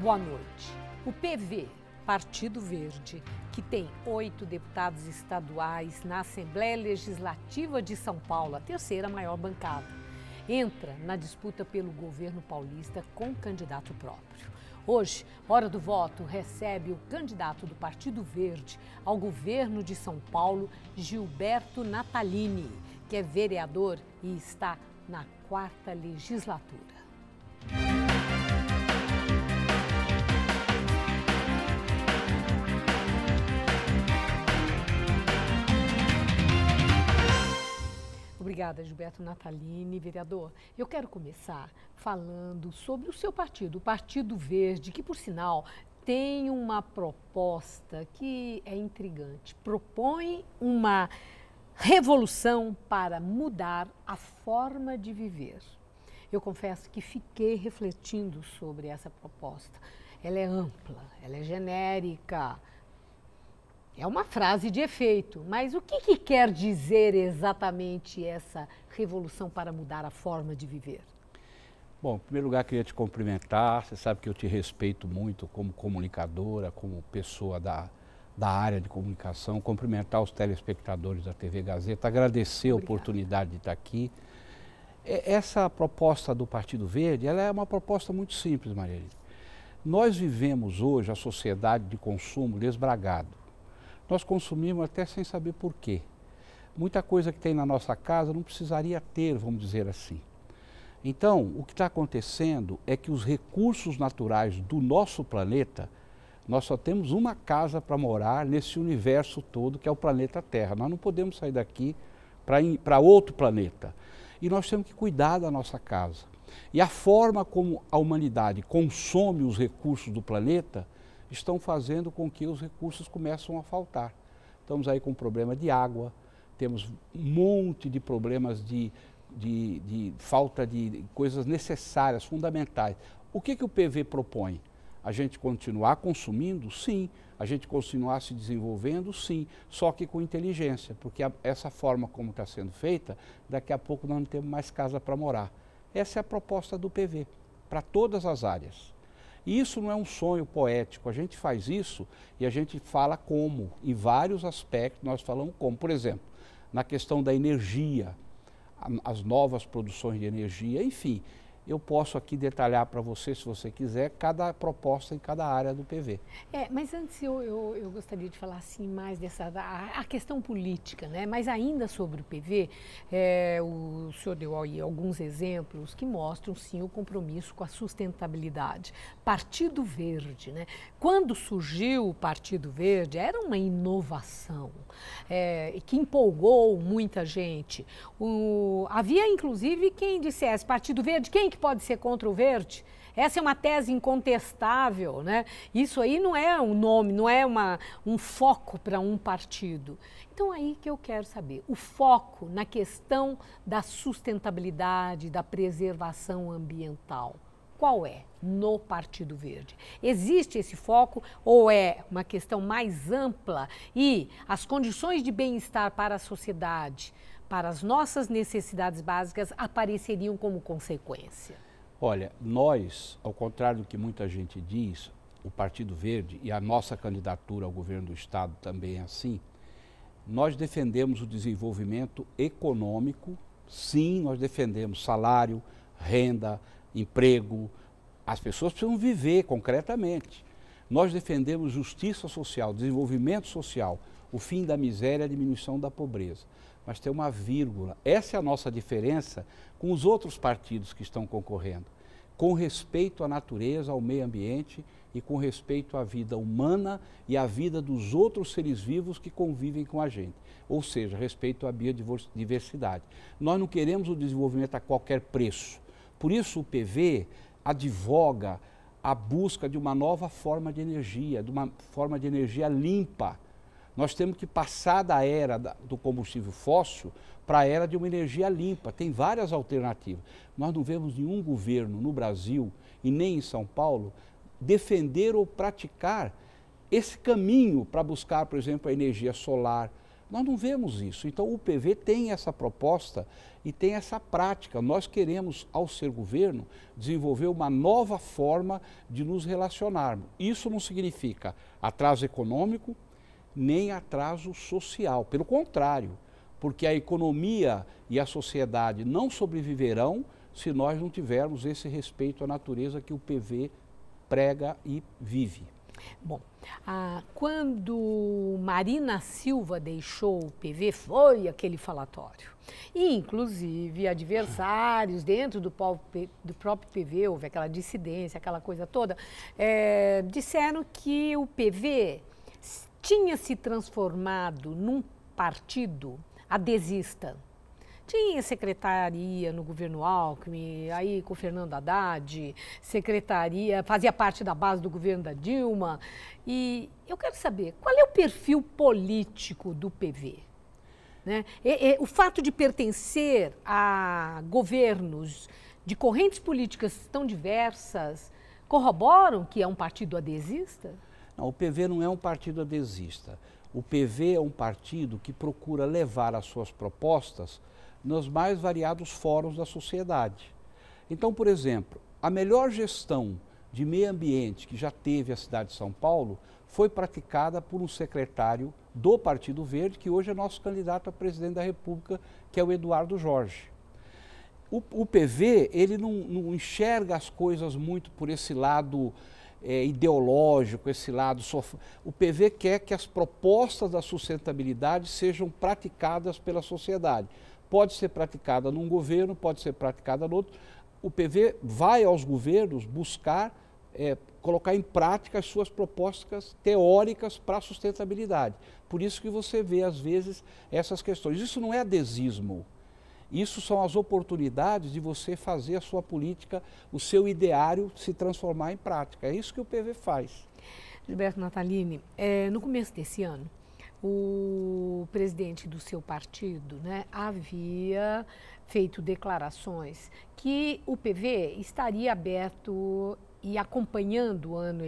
Boa noite. O PV, Partido Verde, que tem 8 deputados estaduais na Assembleia Legislativa de São Paulo, a terceira maior bancada, entra na disputa pelo governo paulista com candidato próprio. Hoje, hora do voto, recebe o candidato do Partido Verde ao governo de São Paulo, Gilberto Natalini, que é vereador e está na 4ª legislatura. Obrigada, Gilberto Natalini. Vereador, eu quero começar falando sobre o seu partido, o Partido Verde, que, por sinal, tem uma proposta que é intrigante. Propõe uma revolução para mudar a forma de viver. Eu confesso que fiquei refletindo sobre essa proposta. Ela é ampla, ela é genérica. É uma frase de efeito, mas o que quer dizer exatamente essa revolução para mudar a forma de viver? Bom, em primeiro lugar, queria te cumprimentar. Você sabe que eu te respeito muito como comunicadora, como pessoa da área de comunicação. Cumprimentar os telespectadores da TV Gazeta, agradecer a oportunidade de estar aqui. Essa proposta do Partido Verde, ela é uma proposta muito simples, Marielle. Nós vivemos hoje a sociedade de consumo desbragado. Nós consumimos até sem saber por quê. Muita coisa que tem na nossa casa não precisaria ter, vamos dizer assim. Então, o que está acontecendo é que os recursos naturais do nosso planeta, nós só temos uma casa para morar nesse universo todo, que é o planeta Terra. Nós não podemos sair daqui para outro planeta. E nós temos que cuidar da nossa casa. E a forma como a humanidade consome os recursos do planeta estão fazendo com que os recursos começam a faltar. Estamos aí com problema de água, temos um monte de problemas de falta de coisas necessárias, fundamentais. O que o PV propõe? A gente continuar consumindo? Sim. A gente continuar se desenvolvendo? Sim. Só que com inteligência, porque essa forma como está sendo feita, daqui a pouco nós não temos mais casa para morar. Essa é a proposta do PV, para todas as áreas. E isso não é um sonho poético, a gente faz isso e a gente fala como, em vários aspectos nós falamos como. Por exemplo, na questão da energia, as novas produções de energia, enfim. Eu posso aqui detalhar para você, se você quiser, cada proposta em cada área do PV. Mas antes eu gostaria de falar assim mais a questão política, né? Mas ainda sobre o PV, o senhor deu aí alguns exemplos que mostram sim o compromisso com a sustentabilidade. Partido Verde, né? Quando surgiu o Partido Verde, era uma inovação que empolgou muita gente. Havia inclusive quem dissesse, Partido Verde, quem que pode ser contra o verde? Essa é uma tese incontestável, né? Isso aí não é um nome, não é um foco para um partido. Então aí que eu quero saber, o foco na questão da sustentabilidade, da preservação ambiental, qual é no Partido Verde? Existe esse foco ou é uma questão mais ampla e as condições de bem-estar para a sociedade, para as nossas necessidades básicas, apareceriam como consequência? Olha, nós, ao contrário do que muita gente diz, o Partido Verde e a nossa candidatura ao governo do Estado também é assim, nós defendemos o desenvolvimento econômico, sim, nós defendemos salário, renda, emprego, as pessoas precisam viver concretamente. Nós defendemos justiça social, desenvolvimento social, o fim da miséria e a diminuição da pobreza. Mas tem uma vírgula. Essa é a nossa diferença com os outros partidos que estão concorrendo. Com respeito à natureza, ao meio ambiente e com respeito à vida humana e à vida dos outros seres vivos que convivem com a gente. Ou seja, respeito à biodiversidade. Nós não queremos o desenvolvimento a qualquer preço. Por isso o PV advoga a busca de uma nova forma de energia, de uma forma de energia limpa. Nós temos que passar da era do combustível fóssil para a era de uma energia limpa. Tem várias alternativas. Nós não vemos nenhum governo no Brasil e nem em São Paulo defender ou praticar esse caminho para buscar, por exemplo, a energia solar, Nós não vemos isso. Então, o PV tem essa proposta e tem essa prática. Nós queremos, ao ser governo, desenvolver uma nova forma de nos relacionarmos. Isso não significa atraso econômico, nem atraso social. Pelo contrário, porque a economia e a sociedade não sobreviverão se nós não tivermos esse respeito à natureza que o PV prega e vive. Bom, quando Marina Silva deixou o PV, foi aquele falatório. E, inclusive, adversários dentro do próprio PV, houve aquela dissidência, aquela coisa toda, disseram que o PV tinha se transformado num partido adesista. Tinha secretaria no governo Alckmin, aí com o Fernando Haddad, secretaria, fazia parte da base do governo da Dilma. E eu quero saber, qual é o perfil político do PV? Né? O fato de pertencer a governos de correntes políticas tão diversas corroboram que é um partido adesista? Não, o PV não é um partido adesista. O PV é um partido que procura levar as suas propostas nos mais variados fóruns da sociedade. Então, por exemplo, a melhor gestão de meio ambiente que já teve a cidade de São Paulo foi praticada por um secretário do Partido Verde, que hoje é nosso candidato a presidente da República, que é o Eduardo Jorge. O PV, ele não enxerga as coisas muito por esse lado ideológico, esse lado... O PV quer que as propostas da sustentabilidade sejam praticadas pela sociedade. Pode ser praticada num governo, pode ser praticada no outro. O PV vai aos governos buscar colocar em prática as suas propostas teóricas para a sustentabilidade. Por isso que você vê, às vezes, essas questões. Isso não é adesismo. Isso são as oportunidades de você fazer a sua política, o seu ideário se transformar em prática. É isso que o PV faz. Gilberto Natalini, no começo desse ano, o presidente do seu partido, né, havia feito declarações que o PV estaria aberto e acompanhando o ano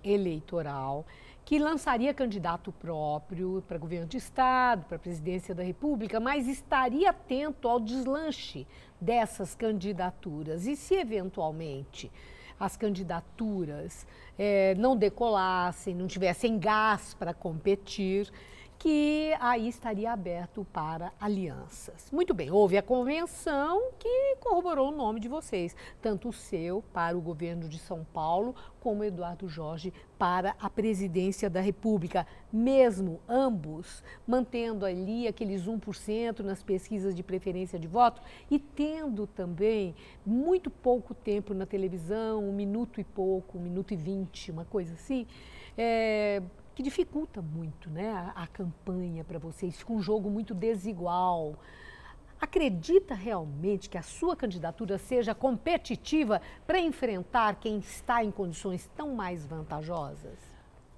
eleitoral, que lançaria candidato próprio para governo de estado, para a presidência da República, mas estaria atento ao deslanche dessas candidaturas. E se eventualmente as candidaturas não decolassem, não tivessem gás para competir, que aí estaria aberto para alianças. Muito bem, houve a convenção que corroborou o nome de vocês, tanto o seu para o governo de São Paulo, como Eduardo Jorge para a presidência da República, mesmo ambos mantendo ali aqueles 1% nas pesquisas de preferência de voto e tendo também muito pouco tempo na televisão, 1 minuto e pouco, 1 minuto e 20, uma coisa assim, que dificulta muito, né, a campanha para vocês, fica um jogo muito desigual. Acredita realmente que a sua candidatura seja competitiva para enfrentar quem está em condições tão mais vantajosas?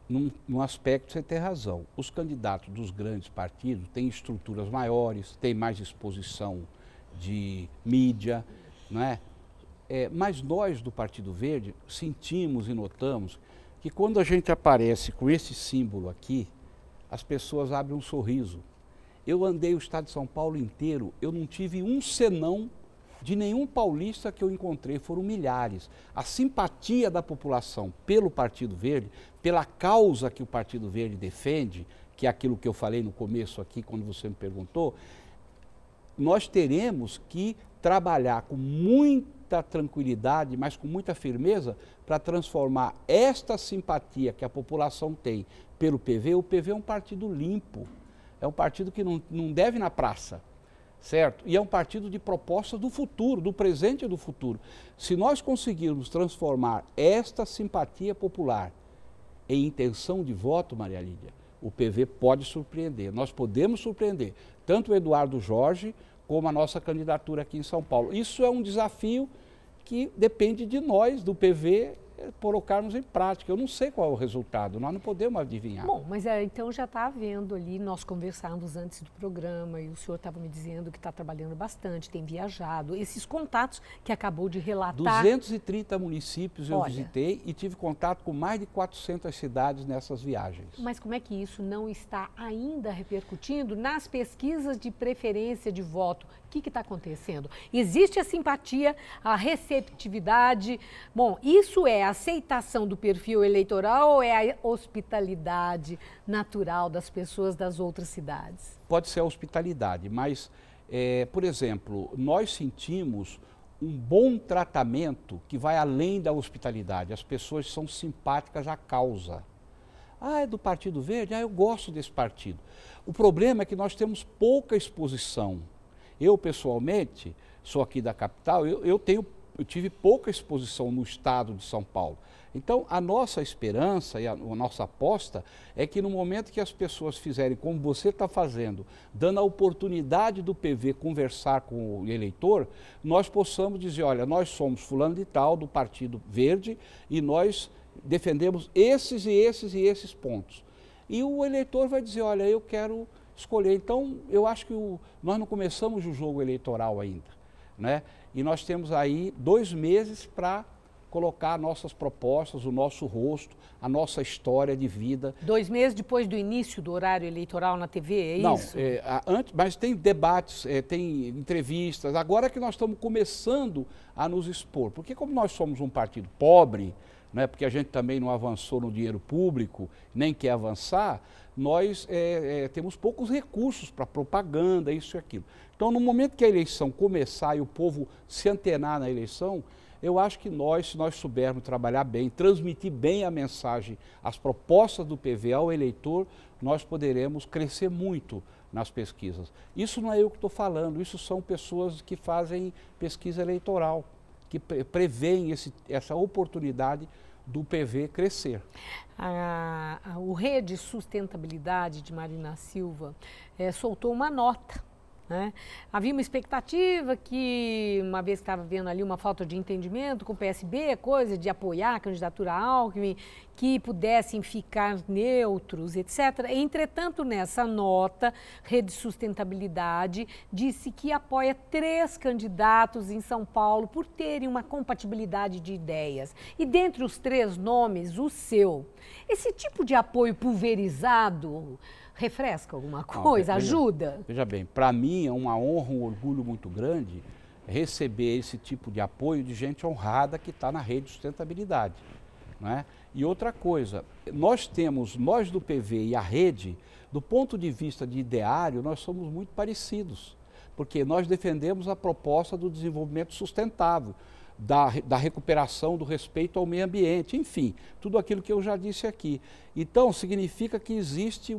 Num aspecto você tem razão. Os candidatos dos grandes partidos têm estruturas maiores, têm mais exposição de mídia, não é? Mas nós do Partido Verde sentimos e notamos que quando a gente aparece com esse símbolo aqui, as pessoas abrem um sorriso. Eu andei o estado de São Paulo inteiro, eu não tive um senão de nenhum paulista que eu encontrei, foram milhares. A simpatia da população pelo Partido Verde, pela causa que o Partido Verde defende, que é aquilo que eu falei no começo aqui, quando você me perguntou, nós teremos que trabalhar com muita tranquilidade, mas com muita firmeza, para transformar esta simpatia que a população tem pelo PV. O PV é um partido limpo, é um partido que não deve ir na praça, certo? E é um partido de propostas do futuro, do presente e do futuro. Se nós conseguirmos transformar esta simpatia popular em intenção de voto, Maria Lídia, o PV pode surpreender. Nós podemos surpreender tanto o Eduardo Jorge como a nossa candidatura aqui em São Paulo. Isso é um desafio que depende de nós, do PV, colocarmos em prática. Eu não sei qual é o resultado, nós não podemos adivinhar. Bom, mas então já está havendo ali, nós conversávamos antes do programa e o senhor estava me dizendo que está trabalhando bastante, tem viajado, esses contatos que acabou de relatar. 230 municípios eu visitei e tive contato com mais de 400 cidades nessas viagens. Mas como é que isso não está ainda repercutindo nas pesquisas de preferência de voto? O que está acontecendo? Existe a simpatia, a receptividade? Bom, isso é a aceitação do perfil eleitoral ou é a hospitalidade natural das pessoas das outras cidades? Pode ser a hospitalidade, mas, por exemplo, nós sentimos um bom tratamento que vai além da hospitalidade. As pessoas são simpáticas à causa. Ah, é do Partido Verde? Ah, eu gosto desse partido. O problema é que nós temos pouca exposição. Eu, pessoalmente, sou aqui da capital, eu tive pouca exposição no estado de São Paulo. Então, a nossa esperança e a nossa aposta é que no momento que as pessoas fizerem como você está fazendo, dando a oportunidade do PV conversar com o eleitor, nós possamos dizer, olha, nós somos fulano de tal, do Partido Verde, e nós defendemos esses e esses e esses pontos. E o eleitor vai dizer, olha, eu quero escolher. Então, eu acho que nós não começamos o jogo eleitoral ainda, né? E nós temos aí 2 meses para colocar nossas propostas, o nosso rosto, a nossa história de vida. 2 meses depois do início do horário eleitoral na TV, é não, isso? Antes, mas tem debates, tem entrevistas. Agora que nós estamos começando a nos expor, porque como nós somos um partido pobre, né, porque a gente também não avançou no dinheiro público, nem quer avançar, nós temos poucos recursos para propaganda, isso e aquilo. Então, no momento que a eleição começar e o povo se antenar na eleição, eu acho que se nós soubermos trabalhar bem, transmitir bem a mensagem, as propostas do PV ao eleitor, nós poderemos crescer muito nas pesquisas. Isso não é eu que estou falando, isso são pessoas que fazem pesquisa eleitoral, que preveem essa oportunidade do PV crescer. O Rede Sustentabilidade de Marina Silva soltou uma nota, né? Havia uma expectativa que, uma vez que estava vendo ali uma falta de entendimento com o PSB, coisa de apoiar a candidatura Alckmin, que pudessem ficar neutros, etc. Entretanto, nessa nota, Rede Sustentabilidade disse que apoia 3 candidatos em São Paulo por terem uma compatibilidade de ideias. E dentre os 3 nomes, o seu. Esse tipo de apoio pulverizado refresca alguma coisa, ajuda? Veja bem, para mim é uma honra, um orgulho muito grande receber esse tipo de apoio de gente honrada que está na Rede Sustentabilidade, né? E outra coisa, nós do PV e a rede, do ponto de vista de ideário, nós somos muito parecidos, porque nós defendemos a proposta do desenvolvimento sustentável, da recuperação, do respeito ao meio ambiente, enfim, tudo aquilo que eu já disse aqui. Então, significa que existe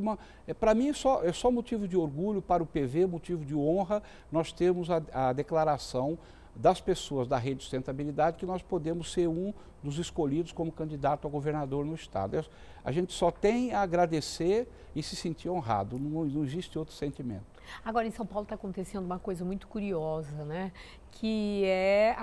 para mim é só motivo de orgulho, para o PV, motivo de honra, nós temos a declaração das pessoas da Rede Sustentabilidade que nós podemos ser um dos escolhidos como candidato a governador no estado. A gente só tem a agradecer e se sentir honrado, não existe outro sentimento. Agora, em São Paulo está acontecendo uma coisa muito curiosa, né? Que é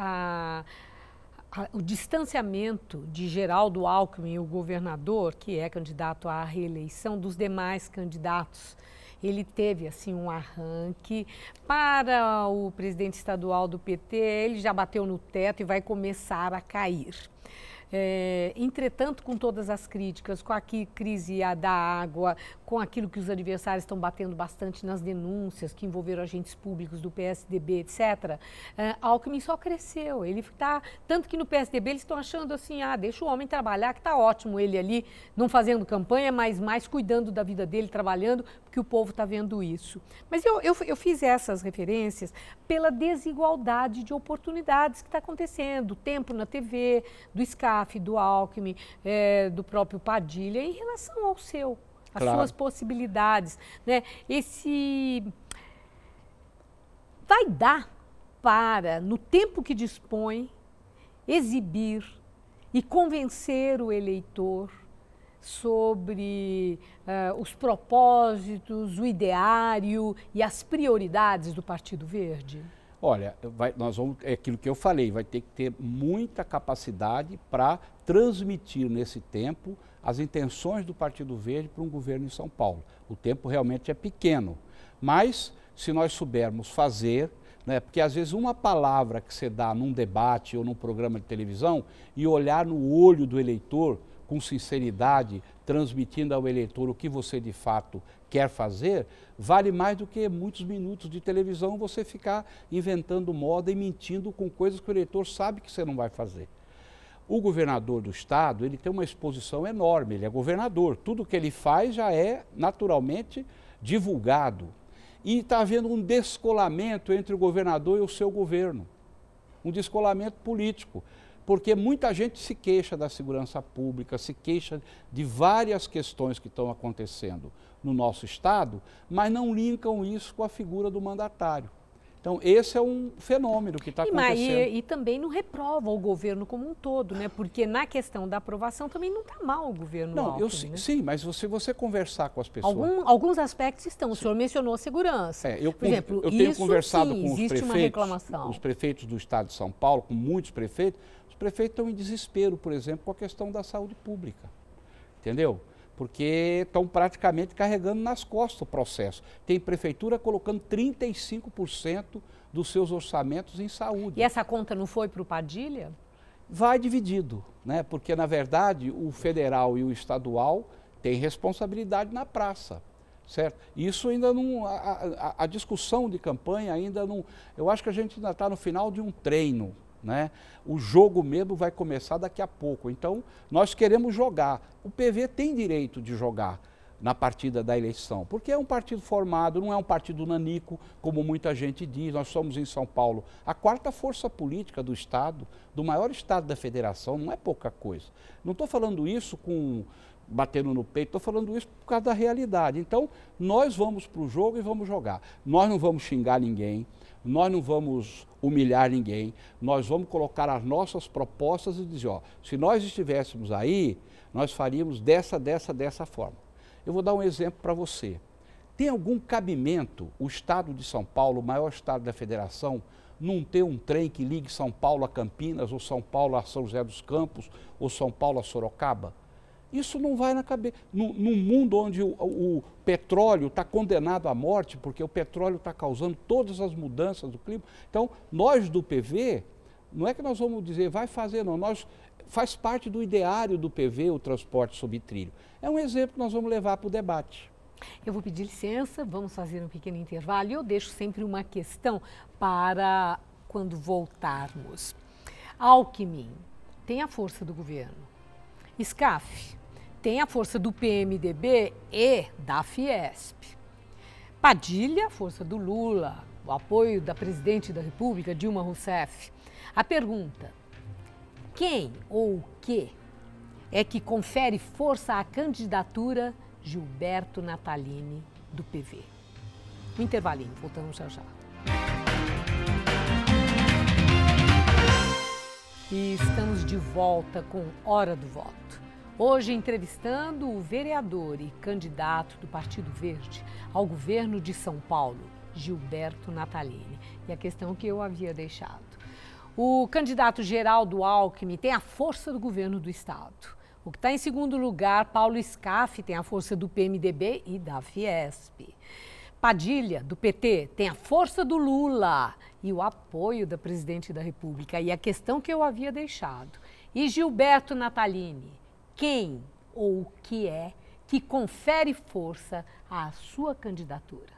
o distanciamento de Geraldo Alckmin, o governador, que é candidato à reeleição, dos demais candidatos. Ele teve, assim, um arranque. Para o presidente estadual do PT, ele já bateu no teto e vai começar a cair. Entretanto, com todas as críticas, com a crise da água, com aquilo que os adversários estão batendo bastante nas denúncias que envolveram agentes públicos do PSDB, etc., Alckmin só cresceu. Ele está, tanto que no PSDB eles estão achando assim, deixa o homem trabalhar, que está ótimo ele ali, não fazendo campanha, mas mais cuidando da vida dele, trabalhando, porque o povo está vendo isso. Mas eu fiz essas referências pela desigualdade de oportunidades que está acontecendo, o tempo na TV, do SCAF, do Alckmin, do próprio Padilha, em relação ao seu, às suas possibilidades, né? Vai dar para, no tempo que dispõe, exibir e convencer o eleitor sobre os propósitos, o ideário e as prioridades do Partido Verde? Olha, nós vamos, é aquilo que eu falei, vai ter que ter muita capacidade para transmitir nesse tempo as intenções do Partido Verde para um governo em São Paulo. O tempo realmente é pequeno, mas se nós soubermos fazer, né, porque às vezes uma palavra que você dá num debate ou num programa de televisão e olhar no olho do eleitor com sinceridade, transmitindo ao eleitor o que você de fato quer fazer, vale mais do que muitos minutos de televisão você ficar inventando moda e mentindo com coisas que o eleitor sabe que você não vai fazer. O governador do estado, ele tem uma exposição enorme, ele é governador, tudo que ele faz já é naturalmente divulgado. E está havendo um descolamento entre o governador e o seu governo, um descolamento político. Porque muita gente se queixa da segurança pública, se queixa de várias questões que estão acontecendo no nosso estado, mas não linkam isso com a figura do mandatário. Então, esse é um fenômeno que está acontecendo. E também não reprova o governo como um todo, né? Porque na questão da aprovação também não está mal o governo Alckmin, né? Sim, mas se você conversar com as pessoas... Alguns aspectos estão. O senhor mencionou a segurança. Por exemplo, eu tenho conversado com os prefeitos do estado de São Paulo, com muitos prefeitos. Os prefeitos estão em desespero, por exemplo, com a questão da saúde pública, entendeu? Porque estão praticamente carregando nas costas o processo. Tem prefeitura colocando 35% dos seus orçamentos em saúde. E essa conta não foi para o Padilha? Vai dividido, né? Porque, na verdade, o federal e o estadual têm responsabilidade na praça, certo? Isso ainda não... A discussão de campanha ainda não... Eu acho que a gente ainda está no final de um treino, né? O jogo mesmo vai começar daqui a pouco, então nós queremos jogar. O PV tem direito de jogar na partida da eleição, porque é um partido formado, não é um partido nanico, como muita gente diz. Nós somos em São Paulo a quarta força política do estado, do maior estado da federação, não é pouca coisa. Não estou falando isso batendo no peito, estou falando isso por causa da realidade. Então, nós vamos para o jogo e vamos jogar. Nós não vamos xingar ninguém, nós não vamos humilhar ninguém, nós vamos colocar as nossas propostas e dizer, ó, se nós estivéssemos aí, nós faríamos dessa forma. Eu vou dar um exemplo para você. Tem algum cabimento o estado de São Paulo, o maior estado da federação, não ter um trem que ligue São Paulo a Campinas, ou São Paulo a São José dos Campos, ou São Paulo a Sorocaba? Isso não vai na cabeça. Num mundo onde o petróleo está condenado à morte, porque o petróleo está causando todas as mudanças do clima. Então, nós do PV, não é que nós vamos dizer, vai fazer, não. Faz parte do ideário do PV o transporte sob trilho. É um exemplo que nós vamos levar para o debate. Eu vou pedir licença, vamos fazer um pequeno intervalo e eu deixo sempre uma questão para quando voltarmos. Alckmin tem a força do governo. Scaff tem a força do PMDB e da Fiesp. Padilha, a força do Lula, o apoio da presidente da República, Dilma Rousseff. A pergunta, quem ou o que é que confere força à candidatura Gilberto Natalini do PV? Um intervalinho, voltamos já já. E estamos de volta com Hora do Voto. Hoje entrevistando o vereador e candidato do Partido Verde ao governo de São Paulo, Gilberto Natalini. E a questão que eu havia deixado. O candidato Geraldo Alckmin tem a força do governo do estado. O que está em segundo lugar, Paulo Scaff, tem a força do PMDB e da Fiesp. Padilha, do PT, tem a força do Lula e o apoio da presidente da República. E a questão que eu havia deixado. E Gilberto Natalini, quem ou o que é que confere força à sua candidatura?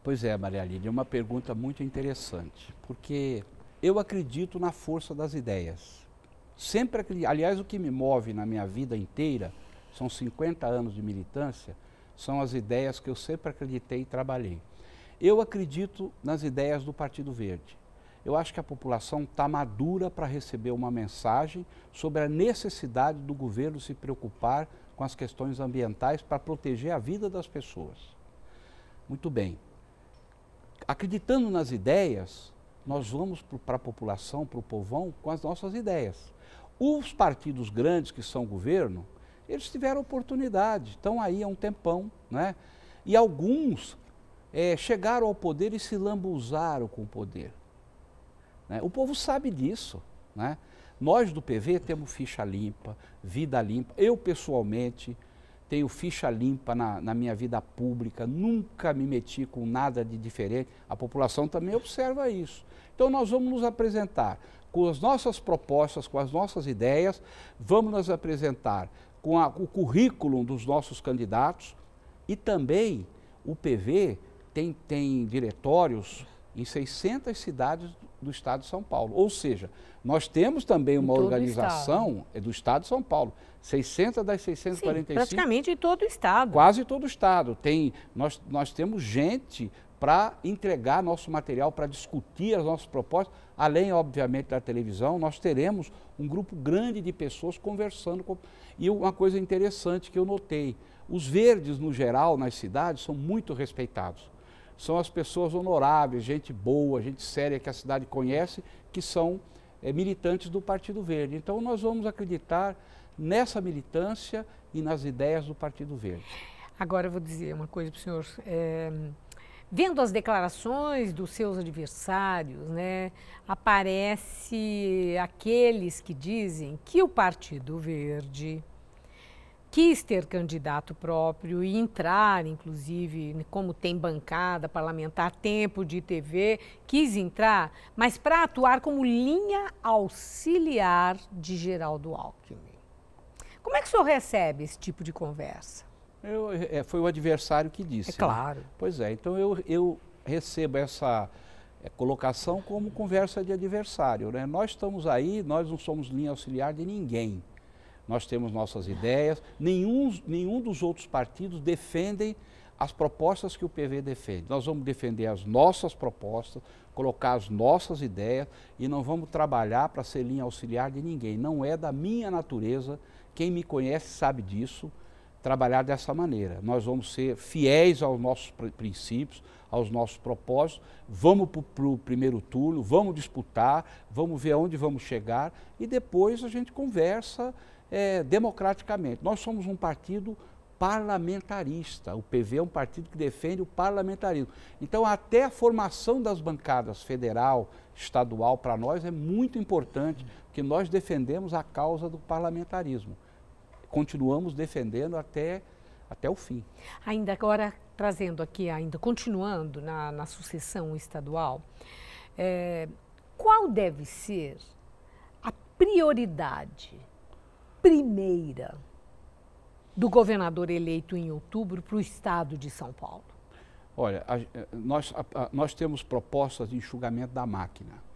Pois é, Maria Lídia, é uma pergunta muito interessante, porque eu acredito na força das ideias. Sempre acredito, aliás, o que me move na minha vida inteira, são 50 anos de militância, são as ideias que eu sempre acreditei e trabalhei. Eu acredito nas ideias do Partido Verde. Eu acho que a população está madura para receber uma mensagem sobre a necessidade do governo se preocupar com as questões ambientais para proteger a vida das pessoas. Muito bem. Acreditando nas ideias, nós vamos para a população, para o povão, com as nossas ideias. Os partidos grandes que são governo, eles tiveram oportunidade, estão aí há um tempão, né? E alguns chegaram ao poder e se lambuzaram com o poder. Né? O povo sabe disso. Né? Nós do PV temos ficha limpa, vida limpa. Eu, pessoalmente, tenho ficha limpa na minha vida pública, nunca me meti com nada de diferente. A população também observa isso. Então, nós vamos nos apresentar com as nossas propostas, com as nossas ideias, vamos nos apresentar com o currículo dos nossos candidatos e também o PV tem diretórios em 600 cidades do estado de São Paulo. Ou seja, nós temos também uma organização do estado de São Paulo. 600 das 645. Sim, praticamente em todo o estado. Quase todo o estado. Nós temos gente para entregar nosso material, para discutir as nossas propostas. Além, obviamente, da televisão, nós teremos um grupo grande de pessoas conversando. E uma coisa interessante que eu notei, os verdes, no geral, nas cidades, são muito respeitados. São as pessoas honoráveis, gente boa, gente séria que a cidade conhece, que são militantes do Partido Verde. Então, nós vamos acreditar nessa militância e nas ideias do Partido Verde. Agora, eu vou dizer uma coisa para o senhor. Vendo as declarações dos seus adversários, né, aparece aqueles que dizem que o Partido Verde quis ter candidato próprio e entrar, inclusive, como tem bancada parlamentar, tempo de TV, quis entrar, mas para atuar como linha auxiliar de Geraldo Alckmin. Como é que o senhor recebe esse tipo de conversa? Foi o adversário que disse. É claro. Né? Pois é, então eu recebo essa colocação como conversa de adversário. Né? Nós estamos aí, nós não somos linha auxiliar de ninguém. Nós temos nossas ideias, nenhum dos outros partidos defendem as propostas que o PV defende. Nós vamos defender as nossas propostas, colocar as nossas ideias e não vamos trabalhar para ser linha auxiliar de ninguém. Não é da minha natureza, quem me conhece sabe disso, trabalhar dessa maneira. Nós vamos ser fiéis aos nossos princípios, aos nossos propósitos, vamos para o primeiro turno, vamos disputar, vamos ver aonde vamos chegar e depois a gente conversa democraticamente. Nós somos um partido parlamentarista, o PV é um partido que defende o parlamentarismo. Então, até a formação das bancadas federal, estadual, para nós é muito importante, porque nós defendemos a causa do parlamentarismo. Continuamos defendendo até o fim. Ainda agora, trazendo aqui, continuando na sucessão estadual, qual deve ser a prioridade primeira do governador eleito em outubro para o estado de São Paulo? Olha, nós temos propostas de enxugamento da máquina.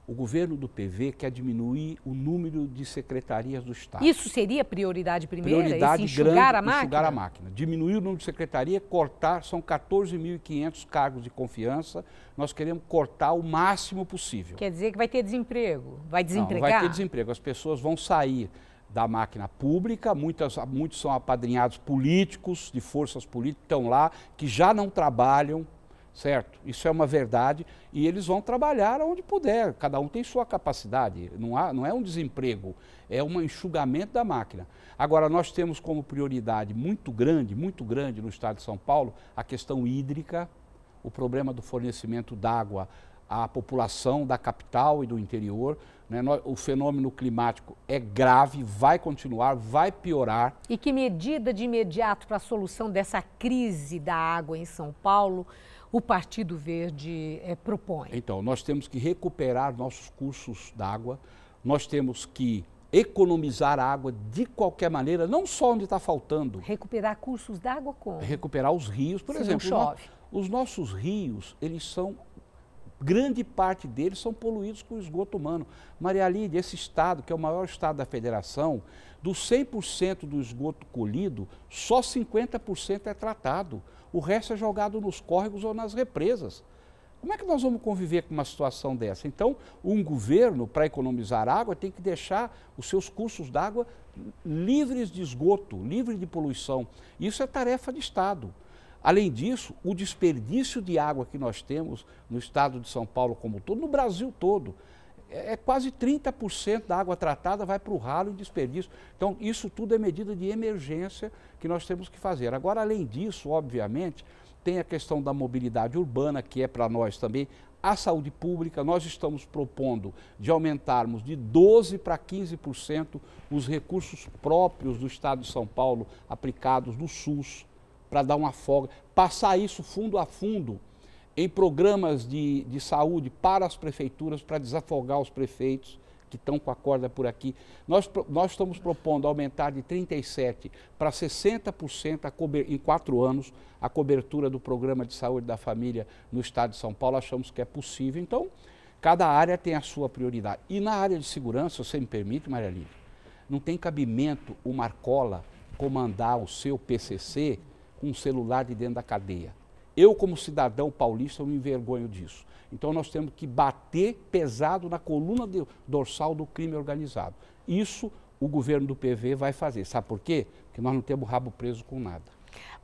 O governo do PV quer diminuir o número de secretarias do estado. Isso seria a prioridade primeira? Prioridade enxugar a máquina? Enxugar a máquina. Diminuir o número de secretaria, cortar, são 14.500 cargos de confiança. Nós queremos cortar o máximo possível. Quer dizer que vai ter desemprego? Vai desempregar? Não vai ter desemprego. As pessoas vão sair da máquina pública, muitos são apadrinhados políticos, de forças políticas, estão lá, que já não trabalham, certo? Isso é uma verdade e eles vão trabalhar onde puder, cada um tem sua capacidade, não é um desemprego, é um enxugamento da máquina. Agora, nós temos como prioridade muito grande no estado de São Paulo, a questão hídrica, o problema do fornecimento d'água à população da capital e do interior. Né? O fenômeno climático é grave, vai continuar, vai piorar. E que medida de imediato para a solução dessa crise da água em São Paulo o Partido Verde propõe? Então, nós temos que recuperar nossos cursos d'água, nós temos que economizar água de qualquer maneira, não só onde está faltando. Recuperar cursos d'água como? Recuperar os rios, por exemplo. Não chove. Os nossos rios, grande parte deles são poluídos com esgoto humano. Maria Lídia, esse estado, que é o maior estado da federação, dos 100% do esgoto colhido, só 50% é tratado. O resto é jogado nos córregos ou nas represas. Como é que nós vamos conviver com uma situação dessa? Então, um governo, para economizar água, tem que deixar os seus cursos d'água livres de esgoto, livres de poluição. Isso é tarefa de Estado. Além disso, o desperdício de água que nós temos no estado de São Paulo como um todo, no Brasil todo, quase 30% da água tratada vai para o ralo e desperdício. Então, isso tudo é medida de emergência que nós temos que fazer. Agora, além disso, obviamente, tem a questão da mobilidade urbana, que é para nós também, a saúde pública. Nós estamos propondo de aumentarmos de 12% para 15% os recursos próprios do Estado de São Paulo aplicados no SUS, para dar uma folga, passar isso fundo a fundo em programas de saúde para as prefeituras, para desafogar os prefeitos que estão com a corda por aqui. Nós estamos propondo aumentar de 37% para 60% em 4 anos a cobertura do programa de saúde da família no Estado de São Paulo. Achamos que é possível. Então, cada área tem a sua prioridade. E na área de segurança, se você me permite, Maria Lídia, não tem cabimento o Marcola comandar o seu PCC com um celular de dentro da cadeia. Eu, como cidadão paulista, eu me envergonho disso. Então, nós temos que bater pesado na coluna dorsal do crime organizado. Isso o governo do PV vai fazer. Sabe por quê? Porque nós não temos rabo preso com nada.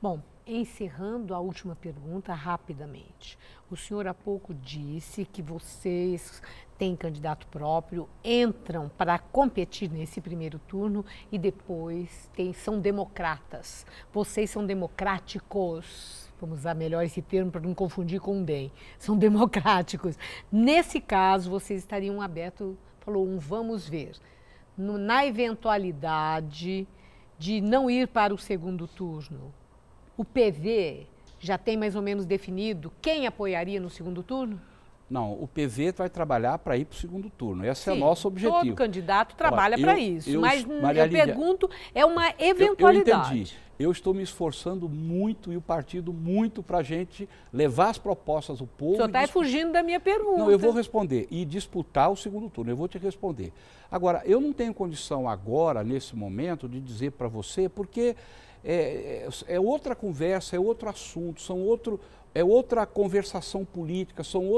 Bom, encerrando a última pergunta rapidamente. O senhor há pouco disse que vocês têm candidato próprio, entram para competir nesse primeiro turno e depois são democratas. Vocês são democráticos. Vamos usar melhor esse termo para não confundir com DEM. São democráticos. Nesse caso, vocês estariam abertos, falou, vamos ver. Na eventualidade de não ir para o segundo turno, o PV já tem mais ou menos definido quem apoiaria no segundo turno? Não, o PV vai trabalhar para ir para o segundo turno. Esse é o nosso objetivo. Todo candidato trabalha para isso. Mas Maria eu Lídia, pergunto, é uma eventualidade. Eu entendi. Eu estou me esforçando muito e o partido muito para a gente levar as propostas do povo. O senhor está fugindo da minha pergunta. Não, eu vou responder. E disputar o segundo turno. Eu vou te responder. Agora, eu não tenho condição agora, nesse momento, de dizer para você, porque é outra conversa, é outro assunto, é outra conversação política, são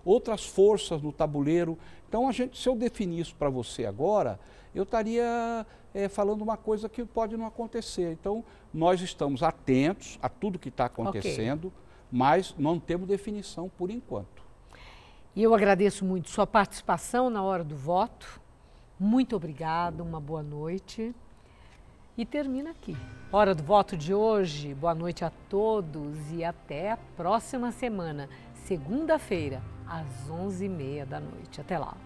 outras forças no tabuleiro. Então, se eu definir isso para você agora, eu estaria falando uma coisa que pode não acontecer. Então, nós estamos atentos a tudo que está acontecendo, mas não temos definição por enquanto. E eu agradeço muito sua participação na hora do voto. Muito obrigada, uma boa noite. E termina aqui. Hora do voto de hoje. Boa noite a todos e até a próxima semana, segunda-feira, às 11h30 da noite. Até lá.